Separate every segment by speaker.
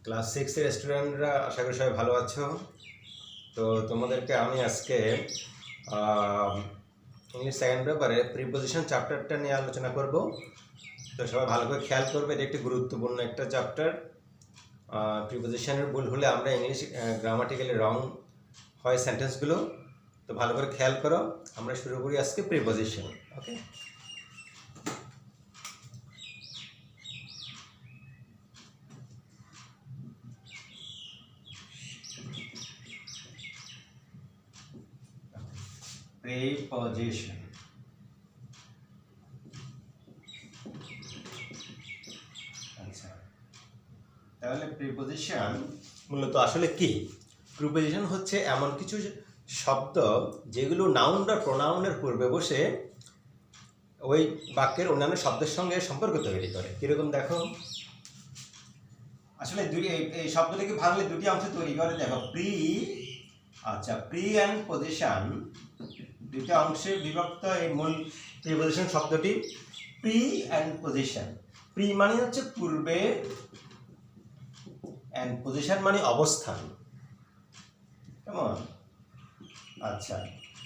Speaker 1: Class 6 এর স্টুডেন্টরা আশা করি সবাই ভালো আছো। তো তোমাদেরকে আমি আজকে ইংলিশ সেকেন্ড পেপারে প্রিপোজিশন চ্যাপ্টারটা নিয়ে আলোচনা করব। তো সবাই ভালো করে খেয়াল করবে, এটা একটি গুরুত্বপূর্ণ একটা চ্যাপ্টার। প্রিপোজিশনের ভুল হলে আমরা ইংলিশ গ্রামাটিক্যালি রং হয় সেন্টেন্সগুলো। তো ভালো করে খেয়াল করো। আমরা শুরু করি আজকে প্রিপোজিশন। ওকে, preposition. আচ্ছা, তাহলে প্রিপোজিশন মূলত আসলে কি? প্রিপোজিশন হচ্ছে এমন কিছু শব্দ যেগুলো নাউন বা প্রোনাউনের পূর্বে বসে ওই বাক্যের অন্যান্য শব্দের সঙ্গে সম্পর্ক তৈরি করে। কিরকম দেখো, আসলে এই শব্দটাকে ভাঙলে দুটি অংশ তৈরি করে। দেখো, প্রি অ্যান্ড পজিশন দুটি অংশে বিভক্ত এই মূল প্রিপোজিশন শব্দটি। প্রি অ্যান্ড পজিশন, প্রি মানে হচ্ছে পূর্বে, অ্যান্ড পজিশন মানে অবস্থান। কেমন? আচ্ছা,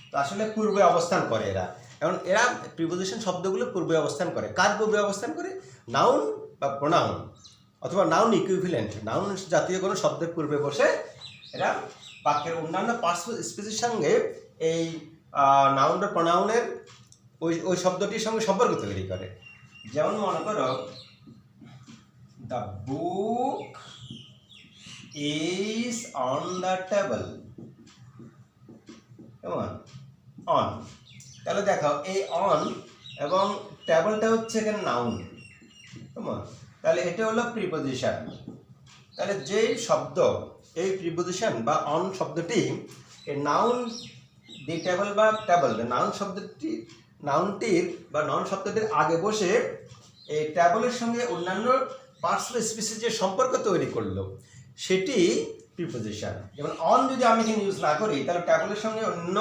Speaker 1: তো আসলে পূর্বে অবস্থান করে এরা। এখন এরা প্রিপোজিশন শব্দগুলো পূর্বে অবস্থান করে। কার পূর্বে অবস্থান করে? নাউন বা প্রোনাউন অথবা নাউন ইকুইভ্যালেন্ট, নাউন জাতীয় কোনো শব্দের পূর্বে বসে এরা বাক্যের অন্যান্য পার্টস স্পিচের সঙ্গে এই নাউন বা প্রোনাউনের ওই শব্দটির সঙ্গে সম্পর্ক তৈরি করে। যেমন মনে করো, the book is on the table. কেমন? অন। তাহলে দেখো, এই অন এবং টেবলটা হচ্ছে এখানে নাউন। কেমন? তাহলে এটা হলো প্রিপোজিশন। তাহলে যেই শব্দ এই প্রিপোজিশন বা অন শব্দটি এই নাউন দি টেবল বা টেবল নাউন শব্দটি নাউনটির বা নাউন শব্দটির আগে বসে এই টেবলের সঙ্গে অন্যান্য পার্টস বা স্পিসিসের সম্পর্ক তৈরি করলো, সেটি প্রিপোজিশন। যেমন অন যদি আমি এখানে ইউজ না করি, তাহলে টেবলের সঙ্গে অন্য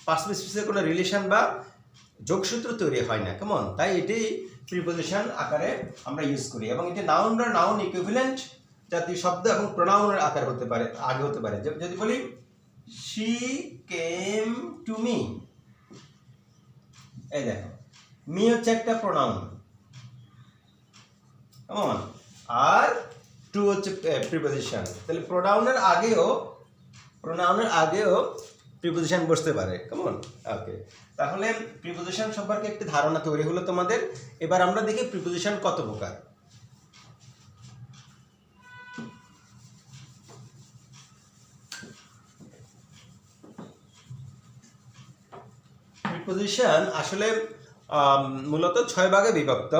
Speaker 1: পার্টস বা স্পিসিসের কোনো রিলেশন বা যোগসূত্র তৈরি হয় না। কেমন? তাই এটি প্রিপোজিশন আকারে আমরা ইউজ করি, এবং এটি নাউন বা নাউন ইকুইভ্যালেন্ট জাতীয় শব্দ এবং প্রোনাউনের আকার হতে পারে, আগে হতে পারে। যদি বলি she came to me, এই দেখো, মি হচ্ছে একটা প্রোনাউন, কেমন? আর টু হচ্ছে প্রিপোজিশন। তাহলে প্রোনাউনের আগেও প্রিপোজিশন বসতে পারে। কেমন? ওকে, তাহলে প্রিপোজিশন সম্পর্কে একটি ধারণা তৈরি হলো তোমাদের। এবার আমরা দেখি প্রিপোজিশন কত প্রকার। প্রিপোজিশন আসলে মূলত 6 ভাগে বিভক্ত।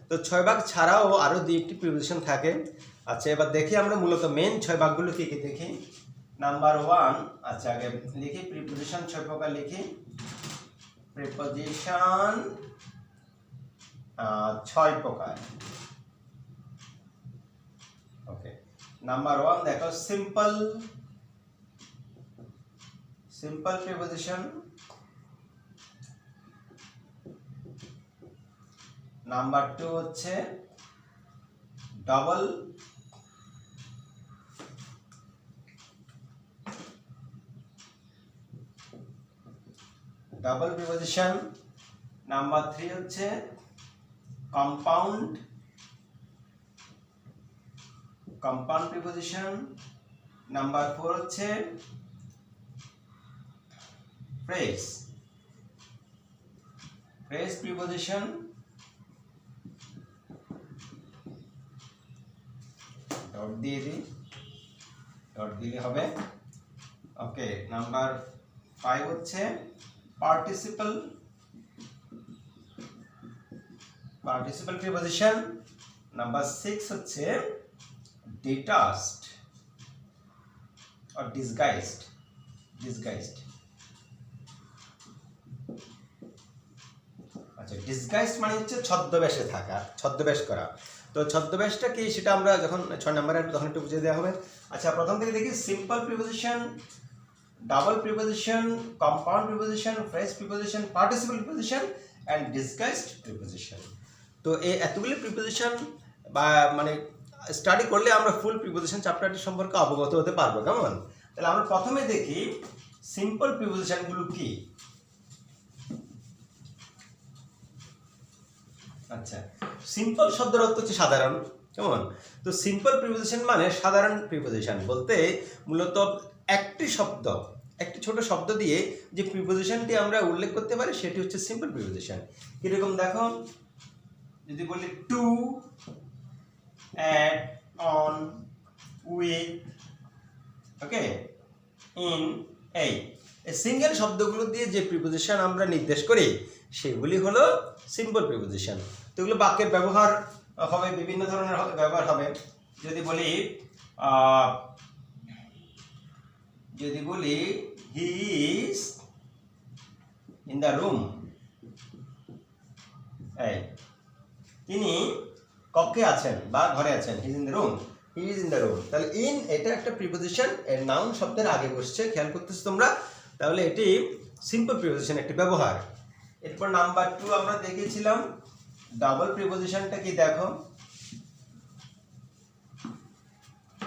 Speaker 1: তো 6 ভাগ ছাড়াও আরও 2-1টি প্রিপোজিশন থাকে। আচ্ছা, এবার দেখি আমরা মূলত মেন 6 ভাগগুলো কী কী দেখি। নাম্বার 1, আচ্ছা আগে লিখি প্রিপোজিশন 6 প্রকার লিখি। প্রিপোজিশন 6 প্রকার। ওকে, নাম্বার 1 দেখো, সিম্পল প্রিপোজিশন। নাম্বার 2 হচ্ছে ডাবল প্রিপোজিশন। নাম্বার 3 হচ্ছে কম্পাউন্ড প্রিপোজিশন। নাম্বার 4 হচ্ছে ফ্রেজ প্রিপোজিশন। ডট দিয়ে দিই, ডট দিলে হবে। ওকে, নাম্বার 5 হচ্ছে পার্টিসিপল প্রিপোজিশন। নাম্বার 6 হচ্ছে ডিটাচড আর ডিসগাইজড। আচ্ছা, ডিসগাইজড মানে হচ্ছে ছদ্মবেশে থাকা, ছদ্মবেশ করা। তো ছদ্মবেশটা কি সেটা আমরা যখন 6 নম্বরে তখন একটু বুঝিয়ে দেওয়া হবে। আচ্ছা, প্রথম থেকে দেখি simple preposition, double preposition, compound preposition, phrase preposition, participle preposition and disguised preposition. তো এই এতগুলি প্রিপোজিশন বা মানে স্টাডি করলে আমরা ফুল প্রিপোজিশন চ্যাপ্টারটি সম্পর্কে অবগত হতে পারবো। কেমন? তাহলে আমরা প্রথমে দেখি সিম্পল প্রিপোজিশনগুলো কি। আচ্ছা, সিম্পল শব্দের অর্থ হচ্ছে সাধারণ। কেমন? তো সিম্পল প্রিপোজিশন মানে সাধারণ প্রিপোজিশন বলতে মূলত একটি শব্দ, একটি ছোট শব্দ দিয়ে যে প্রিপোজিশনটি আমরা উল্লেখ করতে পারি সেটি হচ্ছে সিম্পল প্রিপোজিশন। কিরকম দেখো, যদি বলি to, at, on, with, okay, in, এই সিঙ্গেল শব্দগুলো দিয়ে যে প্রিপোজিশন আমরা নির্দেশ করি সেগুলি হলো সিম্পল প্রিপোজিশন। তো এগুলো বাক্যের ব্যবহার হবে, বিভিন্ন ধরনের ব্যবহার হবে। যদি বলি he is in the room, এই তিনি কক্ষে আছেন বা ঘরে আছেন, he is in the room, he is in the room. তাহলে ইন এটা একটা প্রিপোজিশন, এর নাউন শব্দের আগে বসছে, খেয়াল করতেছো তোমরা। তাহলে এটি সিম্পল প্রিপোজিশন একটি ব্যবহার। এরপর নাম্বার 2 আমরা দেখেছিলাম ডাবল প্রিপোজিশনটা কি, দেখো।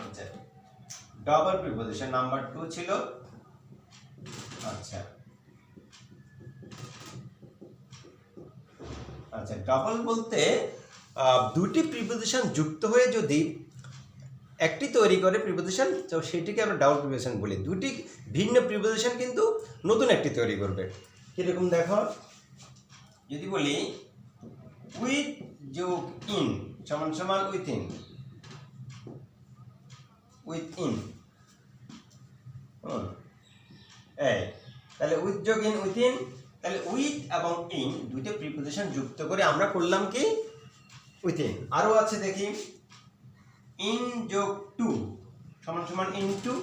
Speaker 1: আচ্ছা, ডাবল প্রিপোজিশন নাম্বার 2 ছিল। আচ্ছা আচ্ছা, ডাবল বলতে দুটি প্রিপোজিশন যুক্ত হয়ে যদি একটি তৈরি করে প্রিপোজিশন, তো সেটিকে আমরা ডাবল প্রিপোজিশন বলি। দুটি ভিন্ন প্রিপোজিশন কিন্তু নতুন একটি তৈরি করবে। কিরকম দেখো, যদি বলি উইথ যোগ ইন সমান সমান উইথিন, উইথ ইন, এই তাহলে উইথ যোগ ইন, উইথিন। তাহলে উইথ এবং ইন দুইটা প্রিপোজিশন যুক্ত করে আমরা করলাম কি, উইথিন। আরও আছে দেখি, ইন যোগ টু সমান সমান ইন টু,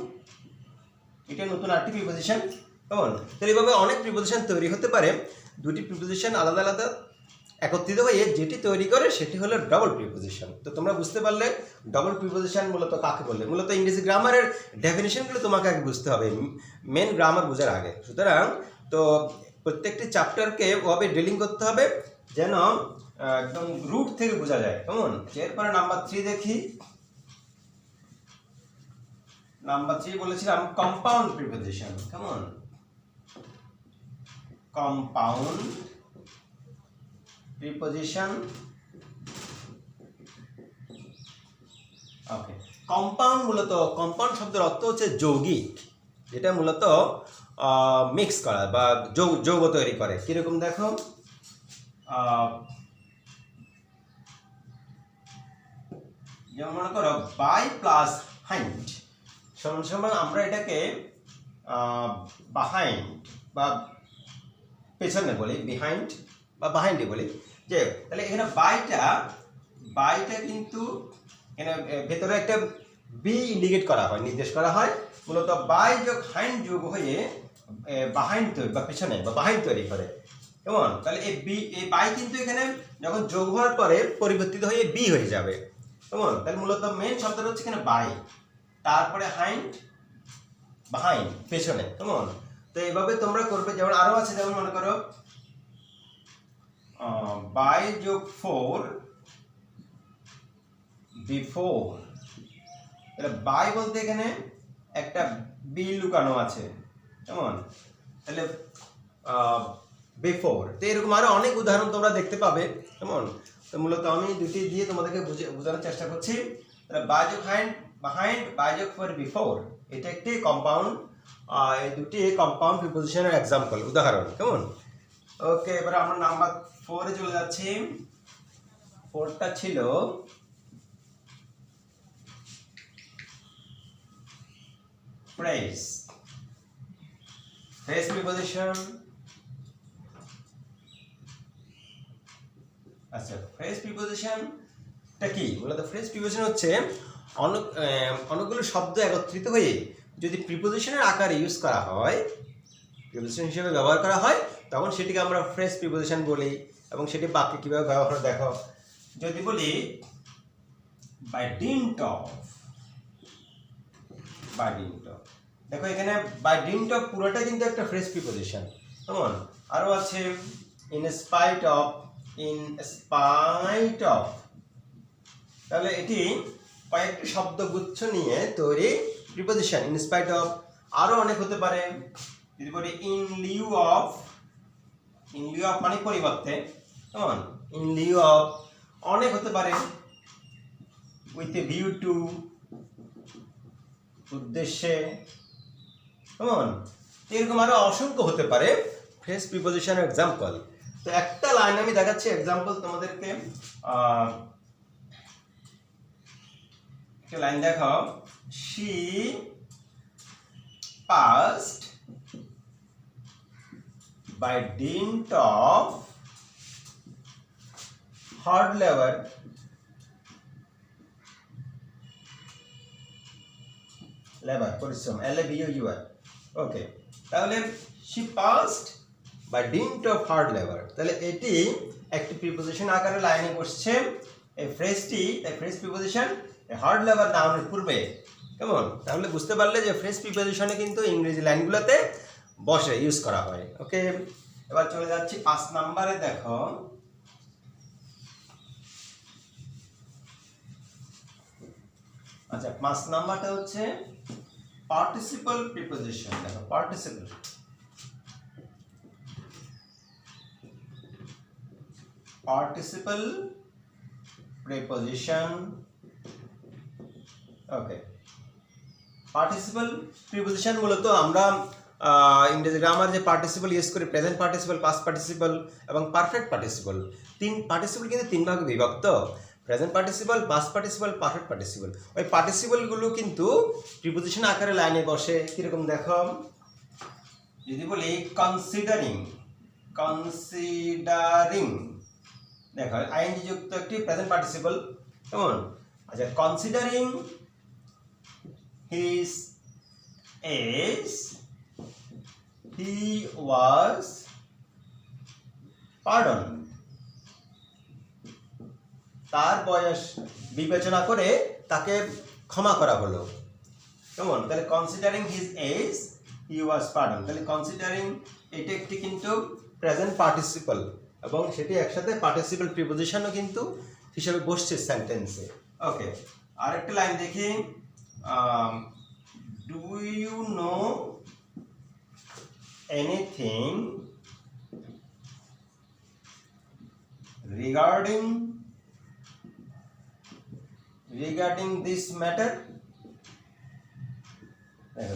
Speaker 1: এটা নতুন আরেকটি প্রিপোজিশন। কেমন? তাহলে এইভাবে অনেক প্রিপোজিশন তৈরি হতে পারে। দুটি প্রিপোজিশন আলাদা আলাদা একত্রিত হয়ে যেটি তৈরি করে সেটি হলো ডাবল প্রিপোজিশন। তো তোমরা বুঝতে পারলে ডাবল প্রিপোজিশন মূলত কাকে বলে। মূলত ইংরেজি গ্রামারের ডেফিনিশনগুলো তোমাকে আগে বুঝতে হবে মেন গ্রামার বোঝার আগে। সুতরাং তো প্রত্যেকটি চ্যাপ্টারকে ওভাবে ডিলিং করতে হবে যেন একদম রুট থেকে বোঝা যায়। কেমন? এরপরে নাম্বার 3 দেখি। নাম্বার 3 বলেছিলাম কম্পাউন্ড প্রিপোজিশন। কেমন? Compound preposition. ওকে, কম্পাউন্ড মূলত, কম্পাউন্ড শব্দের অর্থ হচ্ছে যৌগিক, যেটা মূলত মিক্স করা বা যৌগ তৈরি করে। কিরকম দেখো, যেমন মনে করো বাই প্লাস হাইন্ড সমান সমান আমরা এটাকে বাহাইন্ড বা পেছনে বলি, বিহাইন্ড বা বাহাইন্ডে বলি। যে তাহলে এখানে বাইটা কিন্তু এখানে ভেতরে একটা বি ইন্ডিকেট করা হয়, নির্দেশ করা হয়। মূলত বাই যোগ হাইন্ড যোগ হয়ে বাহাইন্ড তৈরি বা পেছনে বা বাহাইন্ড তৈরি করে। কেমন? তাহলে এই বাই কিন্তু এখানে যখন যোগ হওয়ার পরে পরিবর্তিত হয়ে বি হয়ে যাবে। কেমন? তাহলে মূলত মেন শব্দটা হচ্ছে এখানে বাই, তারপরে হাইন্ড, বাহাইন্ড পেছনে। কেমন? তো এইভাবে তোমরা করবে। যেমন আরো আছে, যেমন মনে করো বাই যোগ 4 বিফোর। তাহলে বাই বলতে এখানে একটা বি লুকানো আছে। কেমন? তাহলে বিফোর। তো এরকম আরো অনেক উদাহরণ তোমরা দেখতে পাবে। কেমন? তো মূলত আমি দুটি দিয়ে তোমাদেরকে বোঝানোর চেষ্টা করছি। তাহলে বাই যোগ হাইন্ড, বাহাইন্ড, বাই যোগ 4 বিফোর, এটা একটি কম্পাউন্ড। এই দুটি কম্পাউন্ড প্রিপোজিশনের এক্সাম্পল, উদাহরণ। কেমন? ওকে, এবারে আমরা নাম্বার 4 এ চলে যাচ্ছি। 4টা ছিল ফ্রেজ, ফ্রেজ প্রিপোজিশন। আচ্ছা, ফ্রেজ প্রিপোজিশনটা কি? মূলত ফ্রেজ প্রিপোজিশন হচ্ছে অনেকগুলো শব্দ একত্রিত হয়ে যদি প্রিপোজিশনের আকারে ইউজ করা হয়, প্রিপোজিশন হিসেবে ব্যবহার করা হয়, তখন সেটিকে আমরা ফ্রেজ প্রিপোজিশন বলি। এবং সেটি বাক্যে কীভাবে ব্যবহার দেখো। যদি বলি by dint of, by dint of, দেখো এখানে বাই ডিন্ট অফ পুরোটা কিন্তু একটা ফ্রেজ প্রিপোজিশন। কেমন? আরও আছে in spite of, in spite of. তাহলে এটি কয়েকটি শব্দগুচ্ছ নিয়ে তৈরি প্রিপোজিশন। ইন স্পাইট অফ আরো অনেক হতে পারে। যদি বলি ইন লিউ অফ মানে পরিবর্তে, কেমন, ইন লিউ অফ অনেক হতে পারে। উইথ এ ভিউ টু উদ্দেশ্যে, কেমন, এরকম আরো অসংখ্য হতে পারে ফ্রেজ প্রিপোজিশন এক্সাম্পল। তো একটা লাইন আমি দেখাচ্ছি এক্সাম্পল তোমাদেরকে। একটা লাইন দেখাও। She passed by dint of hard labor পরিশ্রম, LABOUR। ওকে, তাহলে she passed by dint of hard labor, তাহলে এটি একটি প্রিপোজিশন আকারে লাইনে বসছে। এই ফ্রেজটি, এই ফ্রেজ প্রিপোজিশন হার্ড লেবার নাউনের পূর্বে, কেমন, তাহলে বুঝতে পারলে যে ফ্রেজ প্রিপোজিশনে কিন্তু ইংরেজি লাইনগুলোতে বসে ইউজ করা হয়। ওকে, এবার চলে যাচ্ছি 5 নম্বরে। দেখো, আচ্ছা 5 নাম্বারটা হচ্ছে পার্টিসিপল প্রিপোজিশন। দেখো, পার্টিসিপল প্রিপোজিশন। ওকে, পার্টিসিপল প্রিপোজিশন মূলত আমরা ইংরেজি গ্রামার যে পার্টিসিপল ইউজ করি, প্রেজেন্ট পার্টিসিপল, পাস্ট পার্টিসিপল এবং পারফেক্ট পার্টিসিপল, পার্টিসিপল কিন্তু 3 ভাগে বিভক্ত। Present participle, past participle, perfect participle. ওই পার্টিসিপলগুলো কিন্তু প্রিপোজিশন আকারে লাইনে বসে। কিরকম দেখো, যদি বলি কনসিডারিং, দেখো আইএনজি যুক্ত একটি প্রেজেন্ট পার্টিসিপল, কেমন। আচ্ছা, considering his age he was pardoned, তার বয়স বিবেচনা করে তাকে ক্ষমা করা হলো, কেমন। তাহলে কনসিডারিং হিজ এজ হি ওয়াজ পার্ডন, তাহলে কনসিডারিং এটা একটি কিন্তু প্রেজেন্ট পার্টিসিপল এবং সেটি একসাথে পার্টিসিপল প্রিপোজিশনও কিন্তু হিসেবে বসছে সেন্টেন্সে। ওকে, আরেকটা লাইন দেখি। Do you know anything regarding this matter?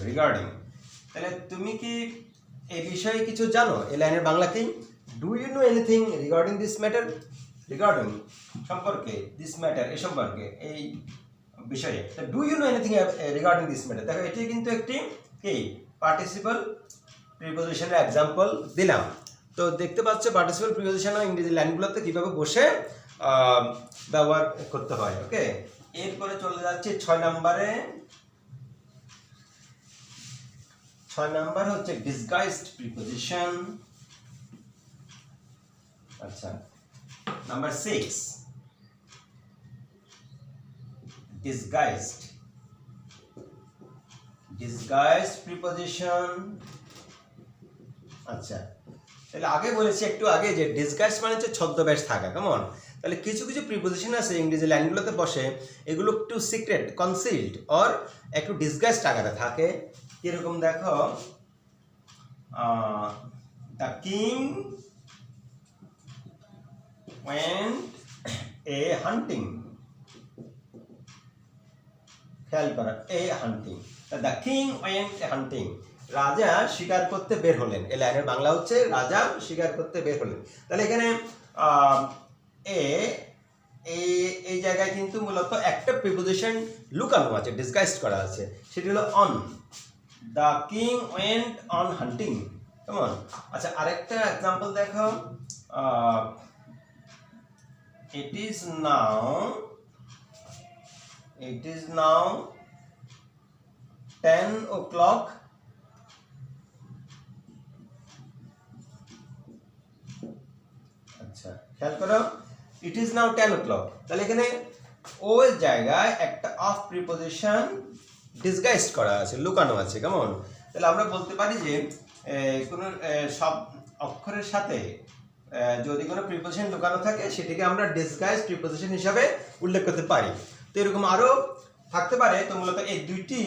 Speaker 1: Regarding, তাহলে তুমি কি এই বিষয়ে কিছু জানো? এই লাইনের বাংলা কি? Do you know anything regarding this matter? Regarding সম্পর্কে, দিস ম্যাটার এই সম্পর্কে, এই বিষয়ে। Do you know anything regarding this matter, দেখো এটি কিন্তু একটি কি পার্টিসিপল প্রিপোজিশনের এক্সাম্পল দিলাম। তো দেখতে পাচ্ছ পার্টিসিপল প্রিপোজিশন ইংরেজি লাইনগুলোতে কিভাবে বসে ব্যবহার করতে হয়। ওকে, এরপরে চলে যাচ্ছে 6 নম্বরে। 6 নাম্বার হচ্ছে ডিসগাইজড প্রিপোজিশন। আচ্ছা, নাম্বার 6 ডিসগাইজড প্রিপোজিশন। আচ্ছা, তাহলে আগে বলেছি একটু আগে যে ডিসগাইজ মানে হচ্ছে ছদ্মবেশ থাকা, কেমন। তাহলে কিছু কিছু প্রিপোজিশন আছে ইংরেজি লাইনগুলোতে বসে, এগুলো একটু সিক্রেট, কনসিল্ড অর একটু ডিসগাইজড আকারে থাকে। কিরকম দেখো, দ্য কিং ওয়েন্ট এ হান্টিং, খেয়াল করা, এ হান্টিং, দ্য কিং ওয়েন্ট এ হান্টিং, রাজা শিকার করতে বের হলেন। এই লাইনের বাংলা হচ্ছে রাজা শিকার করতে বের হলেন। তাহলে এখানে এই জায়গায় কিন্তু মূলত একটা প্রিপোজিশন লুকানো আছে, ডিসগাইজড করা আছে, সেটি হলো on. The king went on hunting, কেমন। আচ্ছা, আরেকটা এক্সাম্পল দেখো। ইট ইজ নাও 10 o'clock আচ্ছা, খেয়াল করো, ইট ইজ নাও 10 o'clock, তাহলে এখানে ওই জায়গায় একটা অফ প্রিপোজিশন ডিসগাইজড করা আছে, লুকানো আছে, কেমন। তাহলে আমরা বলতে পারি যে কোনো সব অক্ষরের সাথে যদি কোনো প্রিপোজিশন লুকানো থাকে সেটিকে আমরা ডিসগাইজড প্রিপোজিশন হিসাবে উল্লেখ করতে পারি। তো এরকম আরও থাকতে পারে। তো মূলত এই দুইটি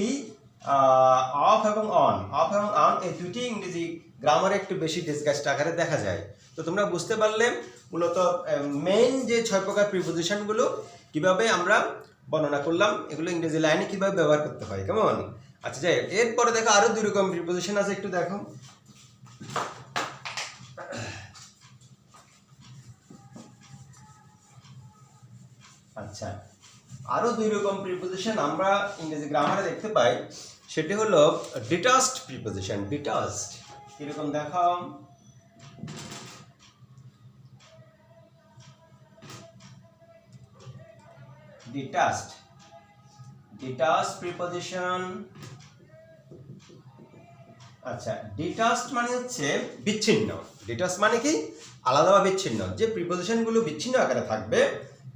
Speaker 1: অফ এবং অন এই দুইটি ইংরেজি গ্রামারে একটু বেশি ডিসকাসড আকারে দেখা যায়। তো তোমরা বুঝতে পারলে মূলত মেইন যে 6 প্রকার প্রিপোজিশনগুলো কিভাবে আমরা বর্ণনা করলাম, এগুলো ইংরেজি লাইনে কিভাবে ব্যবহার করতে হয়, কেমন? আচ্ছা যাই, এরপরে দেখো আরো 2 রকম প্রিপোজিশন আছে, একটু দেখো। আচ্ছা, আরো 2 রকম প্রিপোজিশন আমরা ইংরেজি গ্রামারে দেখতে পাই, সেটি হলো ডিটাচড প্রিপোজিশন। ডিটাচড কিরকম দেখো, ডিটাচড প্রিপোজিশন। আচ্ছা, ডিটাচড মানে হচ্ছে বিচ্ছিন্ন। ডিটাচড মানে কি? আলাদা বা বিচ্ছিন্ন। যে প্রিপোজিশনগুলো বিচ্ছিন্ন আকারে থাকবে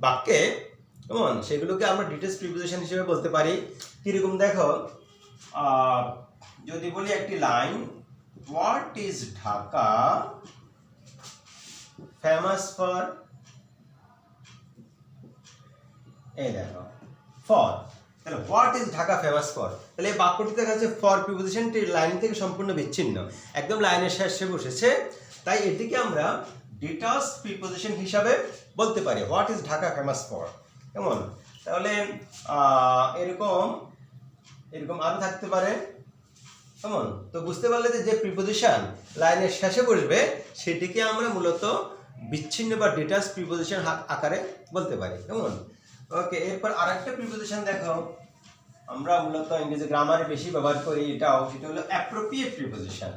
Speaker 1: বাক্যে, কেমন, সেগুলোকে আমরা ডিটাচড প্রিপোজিশন হিসেবে বলতে পারি। কিরকম দেখো, যদি বলি একটি line, what is Dhaka famous for, এই দেখো ফর, তাহলে what is Dhaka famous for, তাহলে এই বাক্যটিতে কাছে ফর প্রিপোজিশনটি লাইন থেকে সম্পূর্ণ বিচ্ছিন্ন, একদম লাইনের শেষে বসেছে, তাই এটিকে আমরা ডিটাচড প্রিপোজিশন হিসাবে বলতে পারি, what is Dhaka famous for, কেমন? তাহলে এরকম আরো থাকতে পারে, কেমন? তো বুঝতে পারলে যে প্রিপোজিশন লাইনের শেষে বসবে সেটিকে আমরা মূলত বিচ্ছিন্ন বা ডিটাচড প্রিপোজিশন আকারে বলতে পারি, কেমন? ওকে, এরপর আরেকটা প্রিপোজিশন দেখো, আমরা মূলত ইংরেজি গ্রামারে বেশি ব্যবহার করি, এটাও, সেটা হলো অ্যাপ্রোপ্রিয়েট প্রিপোজিশন।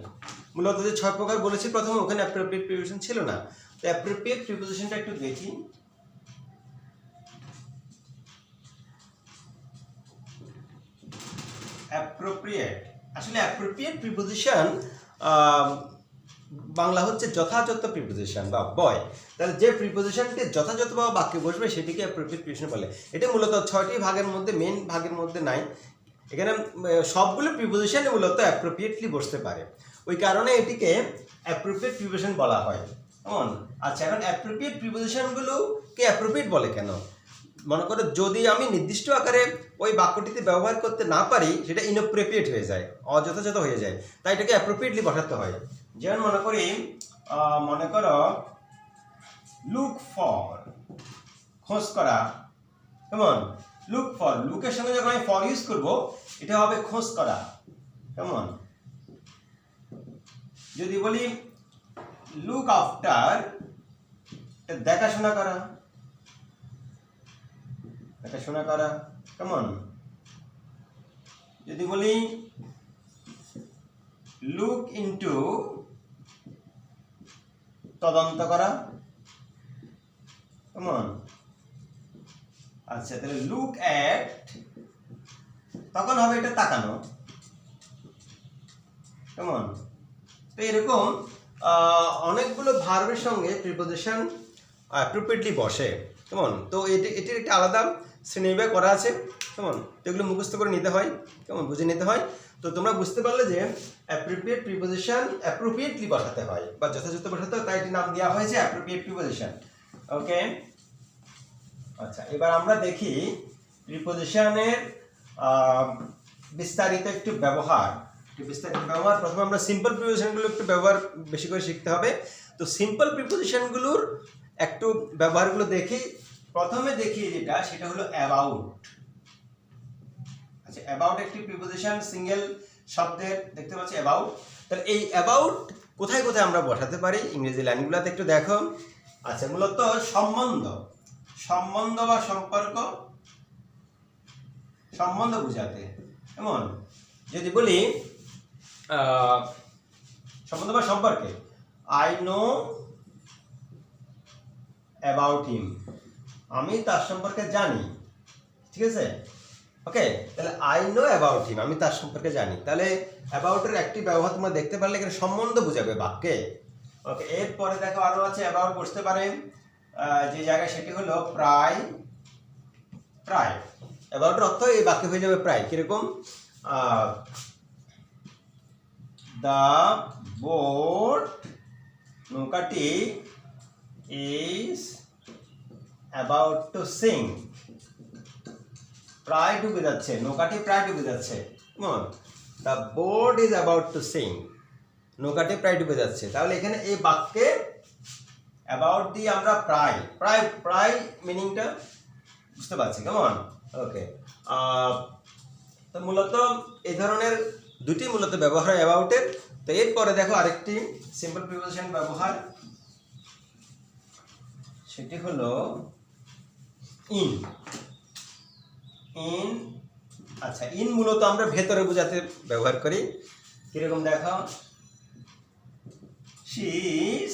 Speaker 1: মূলত যে 6 প্রকার বলেছি প্রথমে, ওখানে অ্যাপ্রোপ্রিয়েট প্রিপোজিশন ছিল না। তো অ্যাপ্রোপ্রিয়েট প্রিপোজিশনটা একটু দেখি। অ্যাপ্রোপ্রিয়েট, আসলে অ্যাপ্রোপ্রিয়েট প্রিপোজিশন বাংলা হচ্ছে যথাযথ প্রিপোজিশন বা বয়। তাহলে যে প্রিপোজিশনটি যথাযথভাবে বাক্যে বসবে সেটিকে অ্যাপ্রোপ্রিয়েট প্রিপোজিশন বলে। এটা মূলত 6টি ভাগের মধ্যে, মেন ভাগের মধ্যে নাই, এখানে সবগুলো প্রিপোজিশন মূলত অ্যাপ্রোপ্রিয়েটলি বসতে পারে, ওই কারণে এটিকে অ্যাপ্রোপ্রিয়েট প্রিপোজিশন বলা হয়, কেমন? আচ্ছা, এখন অ্যাপ্রোপ্রিয়েট প্রিপোজিশনগুলোকে অ্যাপ্রোপ্রিয়েট বলে কেন? মনে করো যদি আমি নির্দিষ্ট আকারে ওই বাক্যটিতে ব্যবহার করতে না পারি, সেটা ইনঅ্যাপ্রোপ্রিয়েট হয়ে যায়, অযথাযথ হয়ে যায়, তাই এটাকে অ্যাপ্রোপ্রিয়েটলি বসাতে হয়। যেমন মনে করো লুক ফর, খোঁজ করা, কেমন? লুক ফর, লুকের সঙ্গে যখন আমি ফর ইউজ করব, এটা হবে খোঁজ করা, কেমন? যদি বলি লুক আফটার, দেখাশোনা করা, কেমন? যদি বলি লুক ইনটু, তদন্ত করা, কেমন? আচ্ছা, তাহলে লুক অ্যাট, তখন হবে এটা তাকানো, কেমন? তো এরকম অনেকগুলো ভার্বের সঙ্গে প্রিপোজিশন অ্যাপ্রোপ্রিয়েটলি বসে, কেমন? তো এটির একটা আলাদা শ্রেণীবিভাগ করা আছে, কেমন? তো এগুলো মুখস্থ করে নিতে হয়, কেমন, বুঝে নিতে হয়। তো তোমরা বুঝতে পারলে যে অ্যাপ্রোপ্রিয়েট প্রিপোজিশন অ্যাপ্রোপ্রিয়েটলি বসাতে হয় বা যথাযথ বসাতে হয়, তাই এটির নাম দেওয়া হয়েছে অ্যাপ্রোপ্রিয়েট প্রিপোজিশন। ওকে, আচ্ছা, এবার আমরা দেখি প্রিপোজিশনের বিস্তারিত একটু ব্যবহার। প্রথমে আমরা সিম্পল প্রিপোজিশনগুলো একটু ব্যবহার বেশি করে শিখতে হবে। তো সিম্পল প্রিপোজিশনগুলোর একটু ব্যবহারগুলো দেখি। প্রথমে দেখি সেটা হলো অ্যাবাউট। আচ্ছা, অ্যাবাউট একটি প্রিপোজিশন, সিঙ্গেল শব্দের, দেখতে পাচ্ছি অ্যাবাউট। তাহলে এই অ্যাবাউট কোথায় কোথায় আমরা বসাতে পারি ইংরেজি লাইনগুলোতে একটু দেখো। আচ্ছা, মূলত সম্বন্ধ বা সম্পর্ক, সম্বন্ধ বোঝাতে, কেমন? যদি বলি সম্বন্ধ বা সম্পর্কে, আই নো অ্যাবাউট হিম, আমি তার সম্পর্কে জানি, ঠিক আছে? ওকে, তাহলে আই নো অ্যাবাউট হিম, আমি তার সম্পর্কে জানি। তাহলে অ্যাবাউটের একটি ব্যবহার তোমরা দেখতে পারলে এখানে সম্বন্ধ বোঝাবে বাক্যে। ওকে, এরপরে দেখো আরো আছে, অ্যাবাউট বসতে পারে যে জায়গায়, সেটি হলো প্রায়। অ্যাবাউটের অর্থ এই বাক্যে হয়ে যাবে প্রায়। কিরকম? দ্য বোট, নৌকাটি, ইজ অ্যাবাউট টু সিঙ্ক, প্রায় ডুবে যাচ্ছে, নৌকাটি প্রায় ডুবে যাচ্ছে। কেমন? The boat is about to sink, নৌকাটি প্রায় ডুবে যাচ্ছে। তাহলে এখানে এই বাক্যে অ্যাবাউট দিয়ে আমরা প্রায় প্রায় প্রায় মিনিংটা বুঝতে পারছি। কেমন? ওকে, তো মূলত এই ধরনের দুটি মূলত ব্যবহার হয় অ্যাবাউটের। তো এরপরে দেখো আরেকটি সিম্পল প্রিপোজিশন ব্যবহার, সেটি হলো ইন। ইন, আচ্ছা, ইন মূলত আমরা ভেতরে বোঝাতে ব্যবহার করি। কিরকম দেখো, she is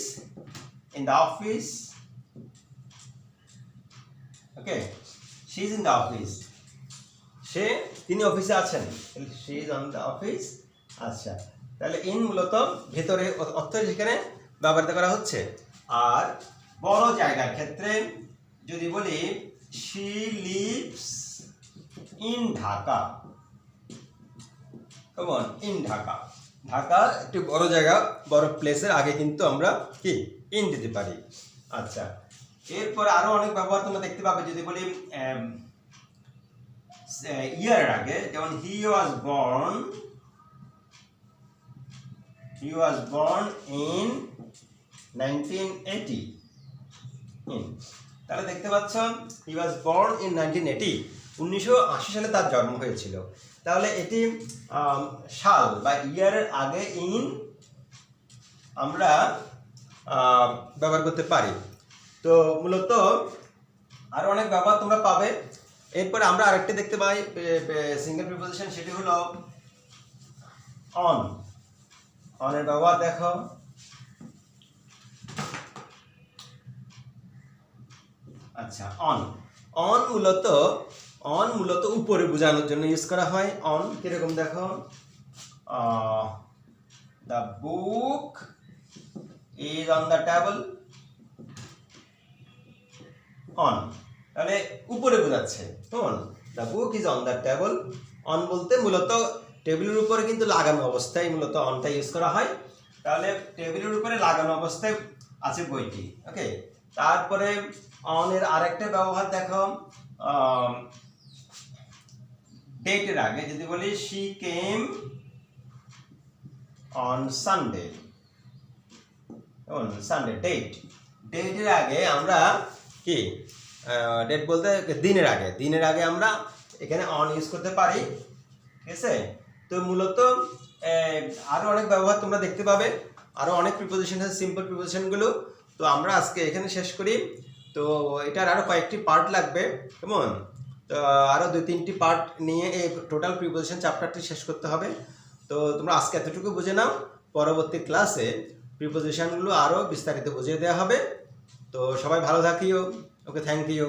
Speaker 1: in the office. Okay, she is in the office, তিনি অফিসে আছেন, she is on the office. আচ্ছা, তাহলে ইন মূলত ভেতরে অর্থ সেখানে ব্যবহৃত করা হচ্ছে। আর বড় জায়গার ক্ষেত্রে যদি বলি শি লিভস ইন ঢাকা। কেমন? ইন ঢাকা, ঢাকা একটি বড় জায়গা, বড় প্লেসের আগে কিন্তু আমরা কি ইন দিতে পারি। আচ্ছা, এরপর আরো অনেক ব্যবহার তোমরা দেখতে পাবে। যদি বলি ইয়ারের আগে, যেমন হি ওয়াজ বর্ন ইন 1980। তাহলে দেখতে পাচ্ছ, হি ওয়াজ বর্ন ইন 1980, 1980 সালে তার জন্ম হয়েছিল। তাহলে এটি সাল বা ইয়ারের আগে ইন আমরা ব্যবহার করতে পারি। তো মূলত আরো অনেক ব্যবহার তোমরা পাবে। এরপরে আমরা আরেকটি দেখতে পাই সিঙ্গেল প্রিপোজিশন, সেটি হলো অন। অনের ব্যবহার দেখো, আচ্ছা, অন মূলত উপরে বোঝানোর জন্য ইউজ করা হয়। অন কিরকম দেখো, the book is on the table. On তাহলে উপরে বোঝাচ্ছে। কেমন? The book is on the table. On বলতে মূলত টেবিলের উপরে কিন্তু লাগানো অবস্থায় মূলত অনটা ইউজ করা হয়। তাহলে টেবিলের উপরে লাগানো অবস্থায় আছে বইটি। ওকে, তারপরে অনের আরেকটা ব্যবহার দেখো, ডেটের আগে যদি বলি she came on Sunday. Sunday, ডেটের আগে আমরা কি, ডেট বলতে দিনের আগে আমরা এখানে অন ইউজ করতে পারি। ঠিক আছে? তো মূলত আরো অনেক ব্যবহার তোমরা দেখতে পাবে, আরো অনেক প্রিপোজিশন আছে, সিম্পল প্রিপোজিশনগুলো। তো আমরা আজকে এখানে শেষ করি। তো এটার আরো কয়েকটি পার্ট লাগবে। কেমন? তো আরো 2-3টি পার্ট নিয়ে এই টোটাল প্রিপোজিশন চ্যাপ্টারটি শেষ করতে হবে। তো তোমরা আজকে এতটুকু বুঝে নাও, পরবর্তী ক্লাসে প্রিপোজিশনগুলো আরো বিস্তারিত বুঝিয়ে দেওয়া হবে। তো সবাই ভালো থাকিও। ওকে, থ্যাংক ইউ।